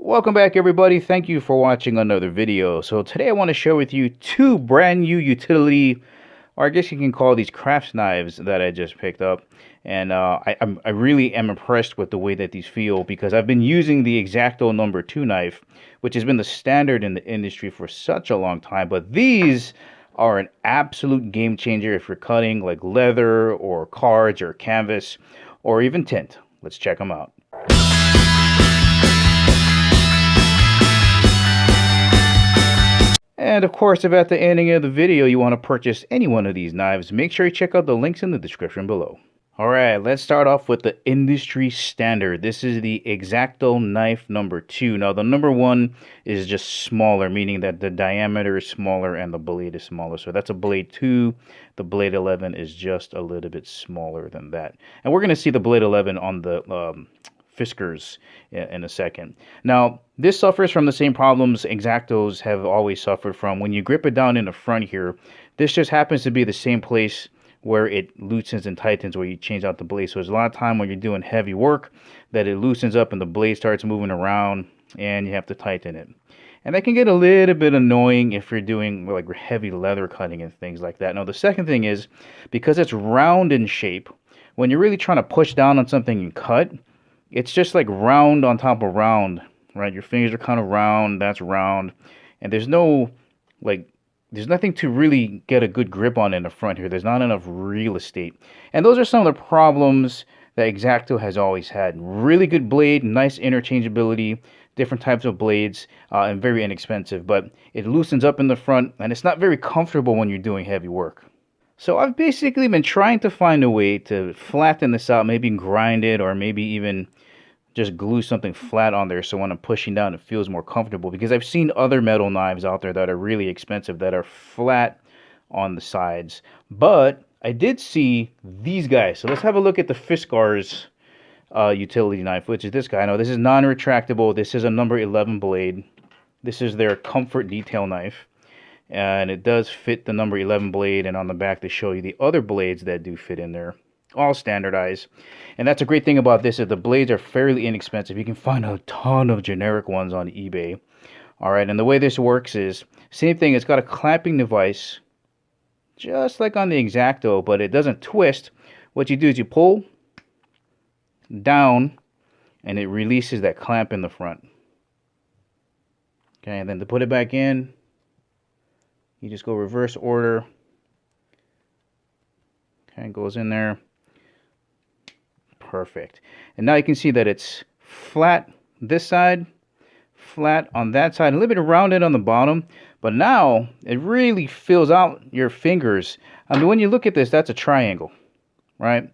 Welcome back, everybody. Thank you for watching another video. So today I want to share with you two brand new utility, or I guess you can call these crafts knives that I just picked up. And I really am impressed with the way that these feel, because I've been using the Exacto #2 knife, which has been the standard in the industry for such a long time. But these are an absolute game changer if you're cutting like leather or cards or canvas or even tint. Let's check them out. And of course, if at the ending of the video you want to purchase any one of these knives, make sure you check out the links in the description below. Alright, let's start off with the industry standard. This is the Exacto knife #2. Now the #1 is just smaller, meaning that the diameter is smaller and the blade is smaller. So that's a blade 2. The blade 11 is just a little bit smaller than that. And we're going to see the blade 11 on the Fiskars in a second. Now, this suffers from the same problems Exactos have always suffered from. When you grip it down in the front here, this just happens to be the same place where it loosens and tightens where you change out the blade. So there's a lot of time when you're doing heavy work that it loosens up and the blade starts moving around and you have to tighten it. And that can get a little bit annoying if you're doing like heavy leather cutting and things like that. Now, the second thing is, because it's round in shape, when you're really trying to push down on something and cut, it's just like round on top of round, right? Your fingers are kind of round, that's round. And there's nothing to really get a good grip on in the front here. There's not enough real estate. And those are some of the problems that Exacto has always had. Really good blade, nice interchangeability, different types of blades, and very inexpensive. But it loosens up in the front, and it's not very comfortable when you're doing heavy work. So I've basically been trying to find a way to flatten this out, maybe grind it, or maybe even just glue something flat on there so when I'm pushing down it feels more comfortable, because I've seen other metal knives out there that are really expensive that are flat on the sides. But I did see these guys. So let's have a look at the Fiskars utility knife, which is this guy. Now, this is non-retractable. This is a #11 blade. This is their comfort detail knife. And it does fit the #11 blade, and on the back they show you the other blades that do fit in there, all standardized. And that's a great thing about this, is the blades are fairly inexpensive. You can find a ton of generic ones on eBay. Alright, and the way this works is, same thing, it's got a clamping device, just like on the Exacto, but it doesn't twist. What you do is you pull down, and it releases that clamp in the front. Okay, and then to put it back in, you just go reverse order. Okay, it goes in there. Perfect. And now you can see that it's flat this side, flat on that side, a little bit rounded on the bottom. But now it really fills out your fingers. I mean, when you look at this, that's a triangle, right?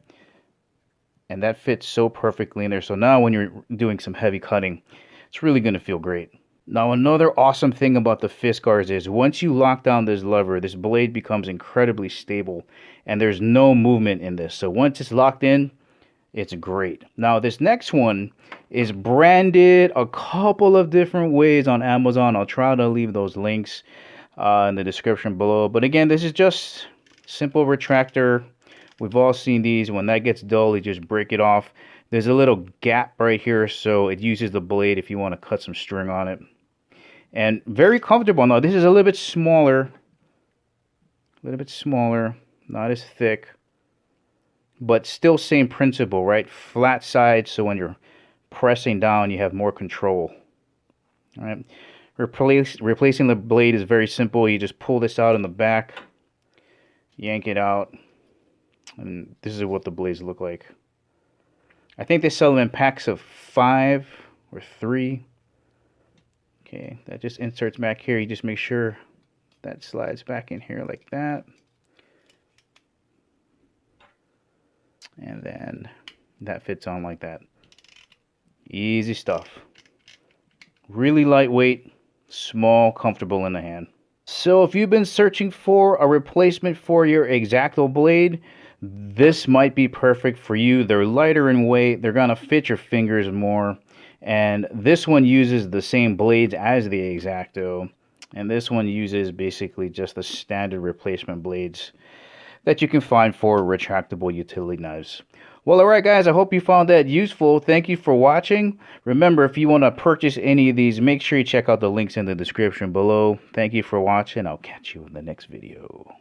And that fits so perfectly in there. So now when you're doing some heavy cutting, it's really going to feel great. Now, another awesome thing about the Fiskars is, once you lock down this lever, this blade becomes incredibly stable, and there's no movement in this. So once it's locked in, it's great. Now, this next one is branded a couple of different ways on Amazon. I'll try to leave those links in the description below. But again, this is just simple retractor. We've all seen these. When that gets dull, you just break it off. There's a little gap right here, so it uses the blade if you want to cut some string on it. And very comfortable. Now, this is a little bit smaller, not as thick, but still same principle, right? Flat side, so when you're pressing down, you have more control. All right. Replacing the blade is very simple. You just pull this out in the back, yank it out, and this is what the blades look like. I think they sell them in packs of 5 or 3. Okay, that just inserts back here. You just make sure that slides back in here like that. And then that fits on like that. Easy stuff. Really lightweight, small, comfortable in the hand. So if you've been searching for a replacement for your Exacto blade, this might be perfect for you. They're lighter in weight. They're going to fit your fingers more. And this one uses the same blades as the Exacto. And this one uses basically just the standard replacement blades that you can find for retractable utility knives. Well, alright guys, I hope you found that useful. Thank you for watching. Remember, if you want to purchase any of these, make sure you check out the links in the description below. Thank you for watching. I'll catch you in the next video.